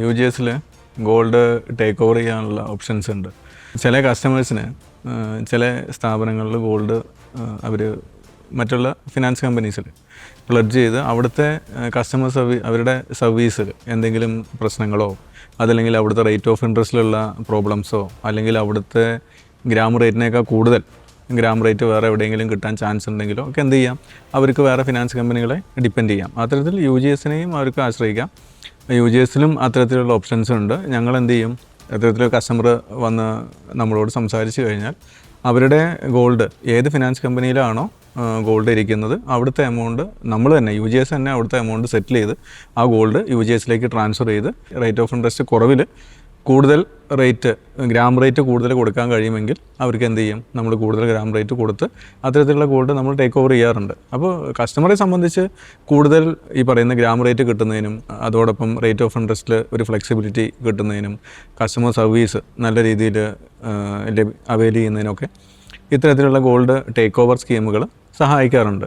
U G എസിൽ gold take over ചെയ്യാനുള്ള options ഉണ്ട്. ചില കസ്റ്റമേഴ്സിന് ചില സ്ഥാപനങ്ങളിൽ ഗോൾഡ് അവർ മറ്റുള്ള ഫിനാൻസ് കമ്പനീസിൽ പ്ലഡ്ജ് ചെയ്ത് അവിടുത്തെ കസ്റ്റമർ അവരുടെ സർവീസിൽ എന്തെങ്കിലും പ്രശ്നങ്ങളോ അതല്ലെങ്കിൽ അവിടുത്തെ റേറ്റ് ഓഫ് ഇൻട്രസ്റ്റിലുള്ള പ്രോബ്ലംസോ അല്ലെങ്കിൽ അവിടുത്തെ ഗ്രാം റേറ്റിനേക്കാൾ കൂടുതൽ ഗ്രാം റേറ്റ് വേറെ എവിടെയെങ്കിലും കിട്ടാൻ ചാൻസ് ഉണ്ടെങ്കിലോ ഒക്കെ എന്ത് ചെയ്യാം, അവർക്ക് വേറെ ഫിനാൻസ് കമ്പനികളെ ഡിപ്പെൻഡ് ചെയ്യാം. അത്തരത്തിൽ യു ജി എസിനെയും അവർക്ക് ആശ്രയിക്കാം. യു ജി എസിലും അത്തരത്തിലുള്ള ഓപ്ഷൻസ് ഉണ്ട്. ഞങ്ങൾ എന്ത് ചെയ്യും, അത്തരത്തിലൊരു കസ്റ്റമർ വന്ന് നമ്മളോട് സംസാരിച്ച് കഴിഞ്ഞാൽ അവരുടെ ഗോൾഡ് ഏത് ഫിനാൻസ് കമ്പനിയിലാണോ ഗോൾഡ് ഇരിക്കുന്നത് അവിടുത്തെ എമൗണ്ട് നമ്മൾ തന്നെ യു ജി എസ് തന്നെ അവിടുത്തെ എമൗണ്ട് സെറ്റിൽ ചെയ്ത് ആ ഗോൾഡ് യു ജി എസിലേക്ക് ട്രാൻസ്ഫർ ചെയ്ത് റേറ്റ് ഓഫ് ഇൻട്രസ്റ്റ് കുറവിൽ കൂടുതൽ റേറ്റ് ഗ്രാം റേറ്റ് കൂടുതൽ കൊടുക്കാൻ കഴിയുമെങ്കിൽ അവർക്ക് എന്ത് ചെയ്യും, നമ്മൾ കൂടുതൽ ഗ്രാം റേറ്റ് കൊടുത്ത് അത്തരത്തിലുള്ള ഗോൾഡ് നമ്മൾ ടേക്ക് ഓവർ ചെയ്യാറുണ്ട്. അപ്പോൾ കസ്റ്റമറെ സംബന്ധിച്ച് കൂടുതൽ ഈ പറയുന്ന ഗ്രാം റേറ്റ് കിട്ടുന്നതിനും അതോടൊപ്പം റേറ്റ് ഓഫ് ഇൻട്രസ്റ്റിൽ ഒരു ഫ്ലെക്സിബിലിറ്റി കിട്ടുന്നതിനും കസ്റ്റമർ സർവീസ് നല്ല രീതിയിൽ അവൈൽ ചെയ്യുന്നതിനൊക്കെ ഇത്തരത്തിലുള്ള ഗോൾഡ് ടേക്ക് ഓവർ സ്കീമുകൾ സഹായിക്കാറുണ്ട്.